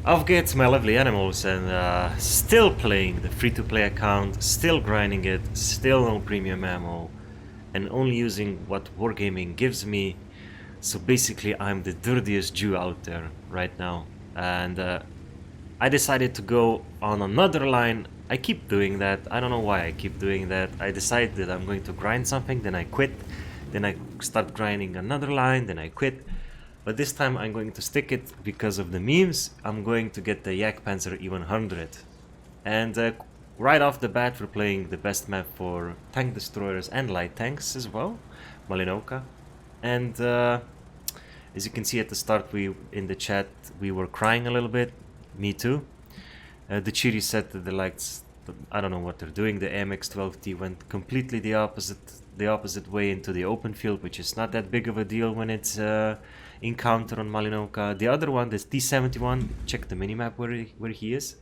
Aufgeht's my lovely animals, and still playing the free-to-play account, still grinding it, still no premium ammo, and only using what Wargaming gives me. So basically I'm the dirtiest Jew out there right now. And I decided to go on another line. I keep doing that. I don't know why I keep doing that. I decide that I'm going to grind something, then I quit. Then I start grinding another line, then I quit. But this time I'm going to stick it because of the memes. I'm going to get the Jagdpanther E100. And right off the bat we're playing the best map for tank destroyers and light tanks as well, Malinoka. And as you can see at the start, we in the chat we were crying a little bit. Me too. The Chiri said that the lights, I don't know what they're doing. The AMX-12T went completely the opposite way into the open field, which is not that big of a deal when it's encounter on Malinoka. The other one, this T-71, check the minimap where he is.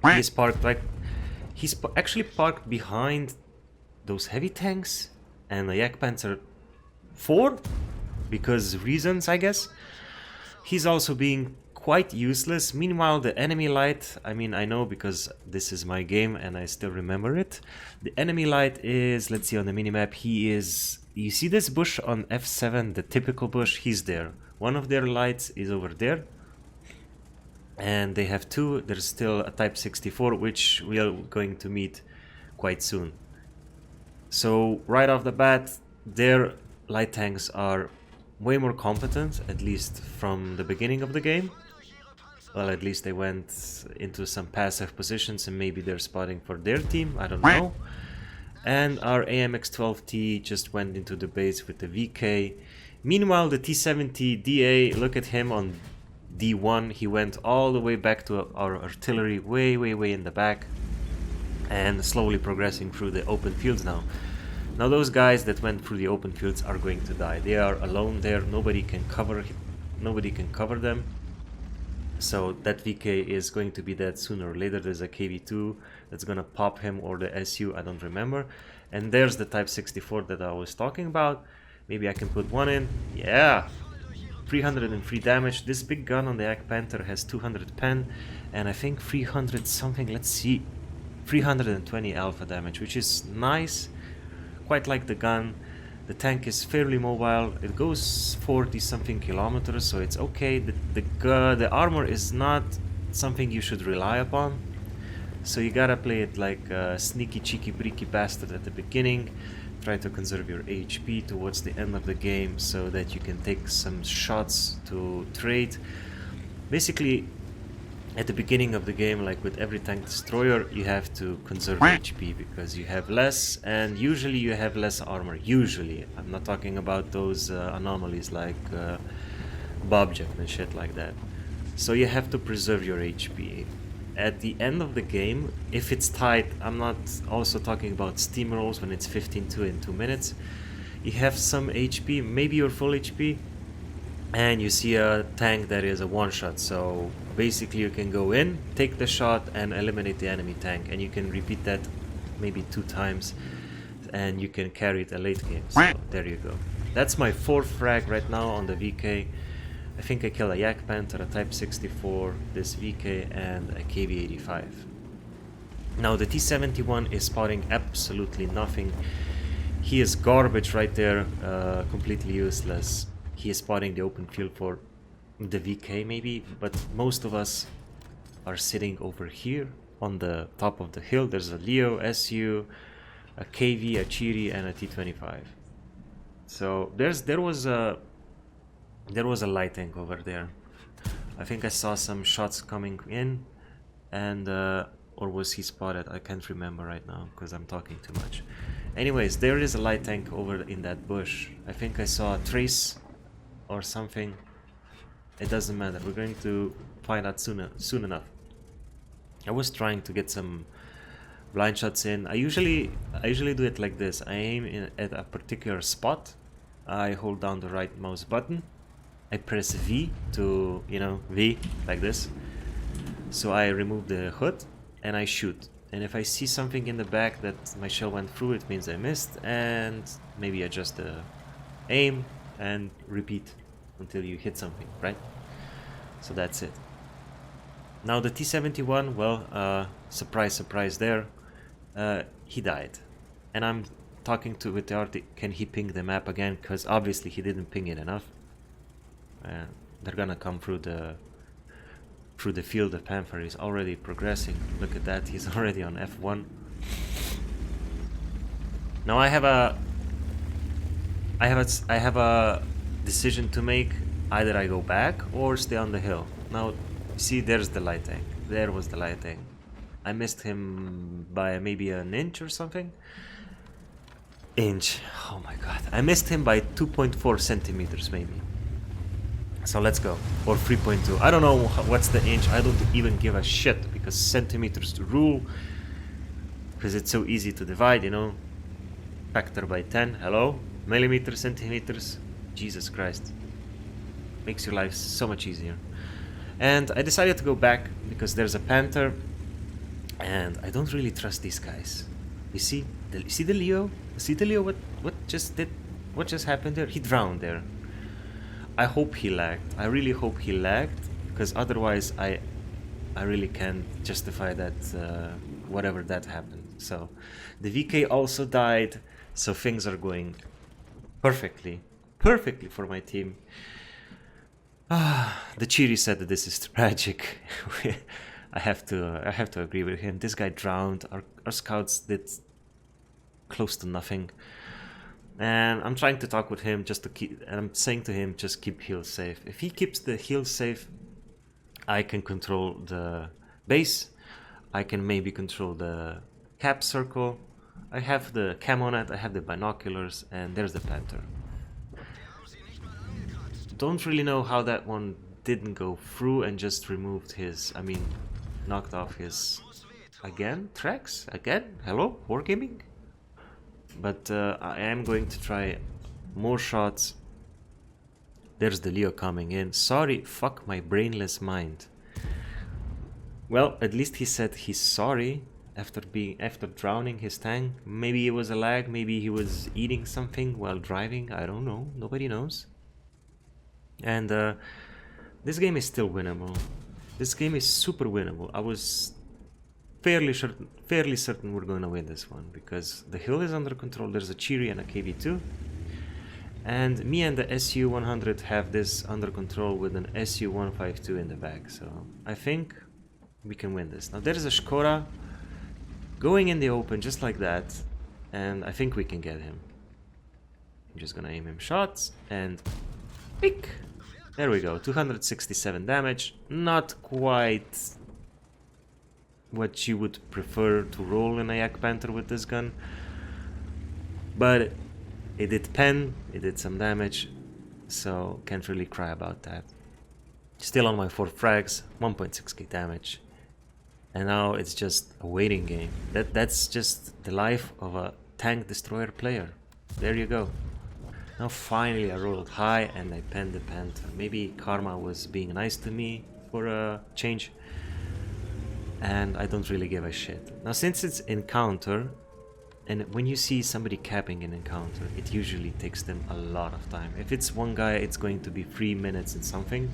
He is parked like he's actually parked behind those heavy tanks and the Jagdpanther 4 because reasons, I guess. He's also being quite useless. Meanwhile, the enemy light, I mean, I know because this is my game and I still remember it. The enemy light is, let's see on the minimap, he is, you see this bush on F7, the typical bush, he's there. One of their lights is over there. And they have two, there's still a Type 64, which we are going to meet quite soon. So right off the bat, their light tanks are way more competent, at least from the beginning of the game. Well, at least they went into some passive positions and maybe they're spotting for their team, I don't know. And our AMX-12T just went into the base with the VK. Meanwhile, the T-70 DA, look at him on D1. He went all the way back to our artillery, way in the back. And slowly progressing through the open fields now. Now those guys that went through the open fields are going to die. They are alone there, nobody can cover them. So that VK is going to be dead sooner or later. There's a KV2 that's gonna pop him, or the SU, I don't remember. And there's the Type 64 that I was talking about. Maybe I can put one in. Yeah, 303 damage. This big gun on the Jagdpanther has 200 pen and I think 300 something, let's see, 320 alpha damage, which is nice. Quite like the gun. The tank is fairly mobile. It goes 40 something kilometers, so it's okay. The armor is not something you should rely upon, so you gotta play it like a sneaky cheeky breaky bastard at the beginning. Try to conserve your HP towards the end of the game so that you can take some shots to trade. Basically, at the beginning of the game, like with every tank destroyer, you have to conserve HP because you have less, and usually you have less armor. Usually, I'm not talking about those anomalies like Bobjack and shit like that. So you have to preserve your HP. At the end of the game, if it's tight, I'm not also talking about steamrolls when it's 15-2 in 2 minutes. You have some HP, maybe your full HP, and you see a tank that is a one-shot. So basically you can go in, take the shot and eliminate the enemy tank, and you can repeat that maybe 2 times and you can carry it a late game. So there you go. That's my 4th frag right now on the VK. I think I killed a Jagdpanther, a Type 64, this VK and a KV-85. Now the T-71 is spotting absolutely nothing. He is garbage right there, completely useless. He is spotting the open field for the VK maybe, but most of us are sitting over here on the top of the hill. There's a Leo, SU, a KV, a Chiri, and a T-25. So there was a light tank over there. I think I saw some shots coming in, and or was he spotted? I can't remember right now because I'm talking too much. Anyways, there is a light tank over in that bush. I think I saw a trace or something. It doesn't matter, we're going to find out soon enough. I was trying to get some blind shots in. I usually do it like this. I aim at a particular spot, I hold down the right mouse button, I press V to, you know, V like this, so I remove the hood and I shoot. And if I see something in the back that my shell went through, it means I missed, and maybe adjust the aim and repeat until you hit something, right? So that's it. Now the T-71, well, surprise, surprise there, he died. And I'm talking to with the RT, can he ping the map again? Because obviously he didn't ping it enough. They're gonna come through the field. The Panther is already progressing. Look at that, he's already on F1. Now I have a decision to make. Either I go back or stay on the hill. Now, see, there's the light tank. There was the light tank. I missed him by maybe an inch or something. Inch. Oh my god. I missed him by 2.4 centimeters maybe. So let's go. Or 3.2. I don't know what's the inch. I don't even give a shit because centimeters to rule. Because it's so easy to divide, you know. Factor by 10. Hello? Millimeters, centimeters. Jesus Christ. Makes your life so much easier. And I decided to go back because there's a Panther. And I don't really trust these guys. You see the Leo? See the Leo? What just happened there? He drowned there. I hope he lagged. I really hope he lagged, because otherwise I really can't justify that whatever that happened. So the VK also died, so things are going perfectly for my team. The Chiri said that this is tragic. I have to agree with him. This guy drowned. Our scouts did close to nothing. And I'm trying to talk with him just to keep, and I'm saying to him, just keep heals safe. If he keeps the heals safe, I can control the base. I can maybe control the cap circle. I have the cam on it, I have the binoculars, and there's the Panther. Don't really know how that one didn't go through and just removed his, knocked off his, again, tracks? Again? Hello? Wargaming? But I am going to try more shots. There's the Leo coming in. Sorry, fuck my brainless mind. Well, at least he said he's sorry after drowning his tank. Maybe it was a lag, maybe he was eating something while driving. I don't know. Nobody knows. And this game is still winnable. This game is super winnable. I was fairly certain we're going to win this one, because the hill is under control. There's a Chiri and a KV2, and me and the SU-100 have this under control with an SU-152 in the back, so I think we can win this. Now there's a Škoda going in the open just like that, and I think we can get him. I'm just gonna aim him shots and pick. There we go, 267 damage. Not quite what you would prefer to roll in a Jagdpanther with this gun, but it did pen, it did some damage, so can't really cry about that. Still on my 4 frags, 1.6k damage, and now it's just a waiting game. That's just the life of a tank destroyer player. There you go. Now finally I rolled high and I penned the Panther. Maybe karma was being nice to me for a change, and I don't really give a shit. Now since it's encounter, and when you see somebody capping an encounter, it usually takes them a lot of time. If it's one guy, it's going to be 3 minutes and something.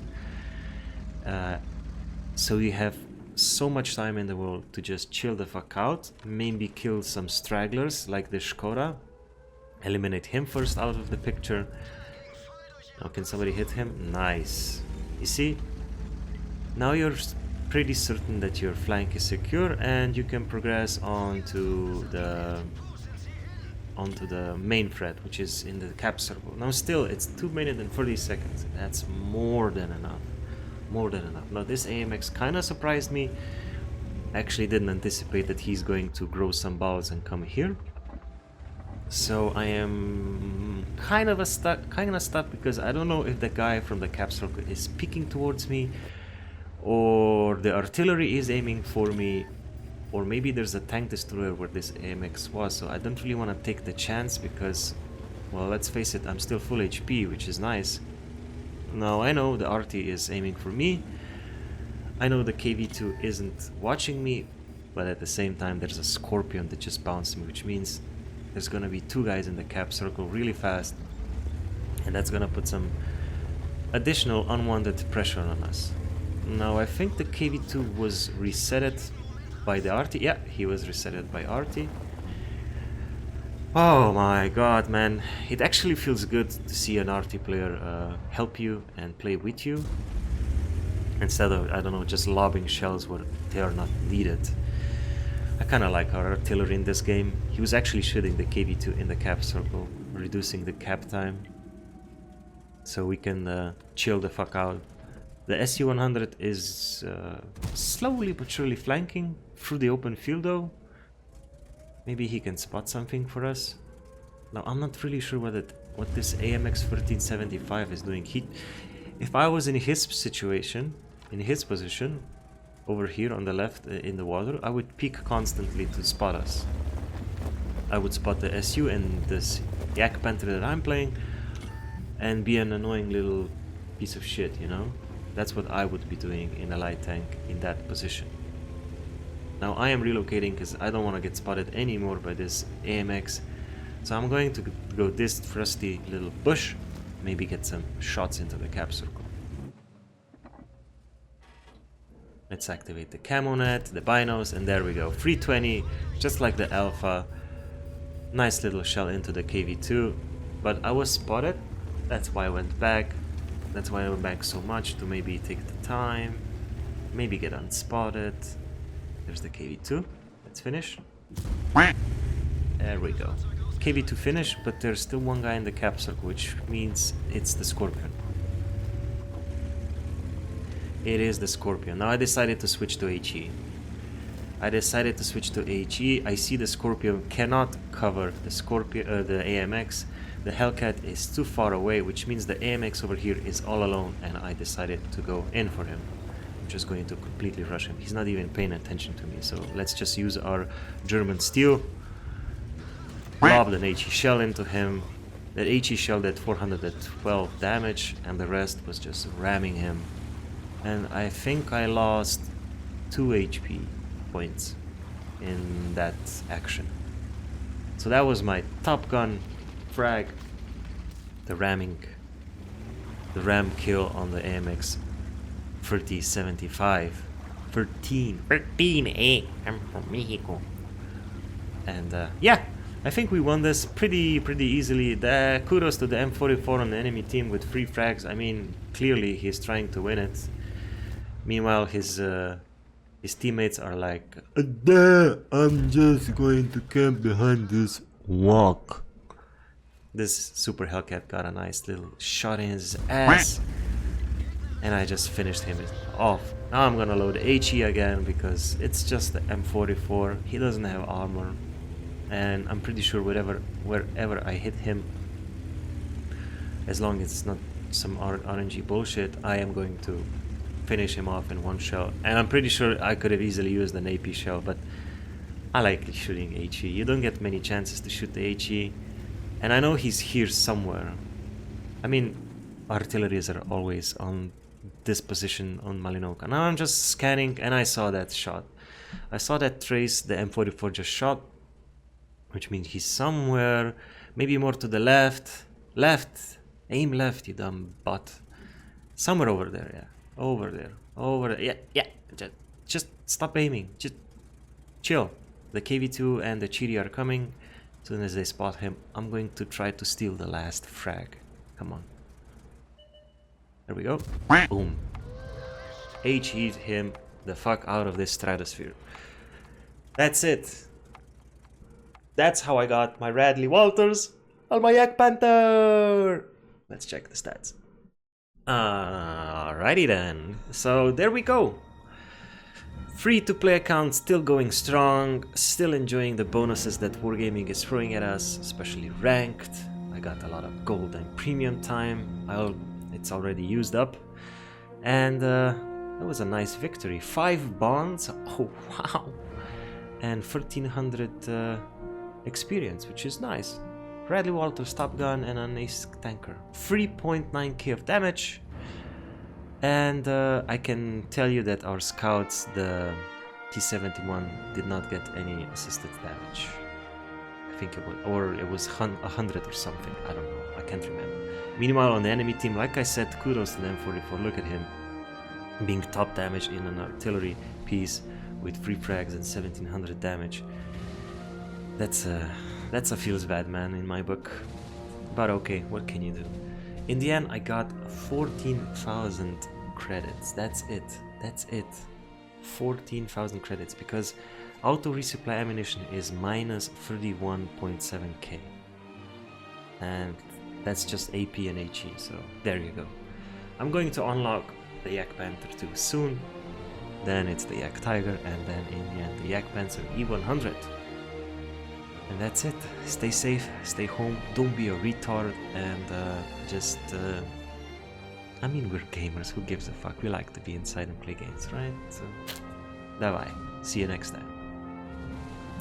So you have so much time in the world to just chill the fuck out, maybe kill some stragglers like the Škoda, eliminate him first out of the picture. Now can somebody hit him? Nice. You see, now you're pretty certain that your flank is secure and you can progress onto the main threat, which is in the cap circle. Now still, it's 2 minutes and 30 seconds. That's more than enough. More than enough. Now this AMX kind of surprised me. Actually didn't anticipate that he's going to grow some balls and come here. So I am kind of stuck because I don't know if the guy from the cap circle is peeking towards me, or the artillery is aiming for me, or maybe there's a tank destroyer where this AMX was. So I don't really want to take the chance because, well, let's face it, I'm still full HP, which is nice. Now I know the RT is aiming for me, I know the KV2 isn't watching me, but at the same time there's a Scorpion that just bounced me, which means there's gonna be 2 guys in the cap circle really fast, and that's gonna put some additional unwanted pressure on us. Now I think the KV2 was resetted by the RT. Yeah, he was resetted by RT. Oh my god, man. It actually feels good to see an RT player help you and play with you, instead of, I don't know, just lobbing shells where they are not needed. I kinda like our artillery in this game. He was actually shooting the KV2 in the cap circle, reducing the cap time, so we can chill the fuck out. The SU-100 is slowly but surely flanking through the open field though. Maybe he can spot something for us. Now I'm not really sure what this AMX 1375 is doing. If I was in his situation, in his position, over here on the left in the water, I would peek constantly to spot us. I would spot the SU and this Jagdpanther that I'm playing and be an annoying little piece of shit, you know? That's what I would be doing in a light tank in that position. Now I am relocating because I don't want to get spotted anymore by this AMX. So I'm going to go this rusty little bush, maybe get some shots into the cap circle. Let's activate the camo net, the binos, and there we go. 320, just like the Alpha. Nice little shell into the KV2, but I was spotted. That's why I went back. That's why I went back so much, to maybe take the time, maybe get unspotted. There's the KV2. Let's finish. There we go. KV2 finished, but there's still one guy in the cap circle, which means it's the Scorpion. It is the Scorpion. Now I decided to switch to HE. I see the Scorpion cannot cover the the AMX. The Hellcat is too far away, which means the AMX over here is all alone, and I decided to go in for him. I'm just going to completely rush him. He's not even paying attention to me, so let's just use our German steel. Lobbed an HE shell into him. That HE shell did 412 damage, and the rest was just ramming him. And I think I lost 2 HP points in that action. So that was my Top Gun frag. The ram kill on the AMX 3075. 13, I'm from Mexico. And yeah, I think we won this pretty easily. Kudos to the M44 on the enemy team with 3 frags. I mean, clearly he's trying to win it. Meanwhile, his teammates are like, I'm just going to camp behind this rock. This Super Hellcat got a nice little shot in his ass, and I just finished him off. Now I'm gonna load HE again because it's just the M44. He doesn't have armor, and I'm pretty sure wherever I hit him, as long as it's not some RNG bullshit, I am going to finish him off in one shell. And I'm pretty sure I could have easily used an AP shell, but I like shooting HE. You don't get many chances to shoot the HE, and I know he's here somewhere. I mean, artilleries are always on this position on Malinoka. Now I'm just scanning and I saw that shot. I saw that trace the M44 just shot, which means he's somewhere, maybe more to the left. Aim left, you dumb butt. Somewhere over there, yeah. Over there, yeah. Just stop aiming, just chill. The KV2 and the Chiri are coming. As soon as they spot him, I'm going to try to steal the last frag. Come on. There we go. Boom. HE'd him the fuck out of this stratosphere. That's it. That's how I got my Radley Walters on my Jagdpanther. Let's check the stats. Alrighty then. So there we go. Free-to-play account still going strong, still enjoying the bonuses that Wargaming is throwing at us, especially ranked. I got a lot of gold and premium time. It's already used up. And that was a nice victory. 5 bonds, oh wow. And 1300 experience, which is nice. Radley Walters, Top Gun, and an ace tanker. 3.9k of damage. And I can tell you that our scouts, the T-71, did not get any assisted damage. I think it was 100 or something. I don't know. I can't remember. Meanwhile, on the enemy team, like I said, kudos to them for look at him. being top damage in an artillery piece with 3 frags and 1700 damage. That's a feels bad man in my book. But okay, what can you do? In the end, I got 14,000 credits. That's it. That's it. 14,000 credits, because auto resupply ammunition is minus 31.7k. And that's just AP and HE, so there you go. I'm going to unlock the Jagdpanther 2 soon. Then it's the Jagdtiger, and then in the end the Jagdpanther E100. And that's it. Stay safe, stay home, don't be a retard, and I mean, we're gamers, who gives a fuck? We like to be inside and play games, right? So, bye bye. See you next time.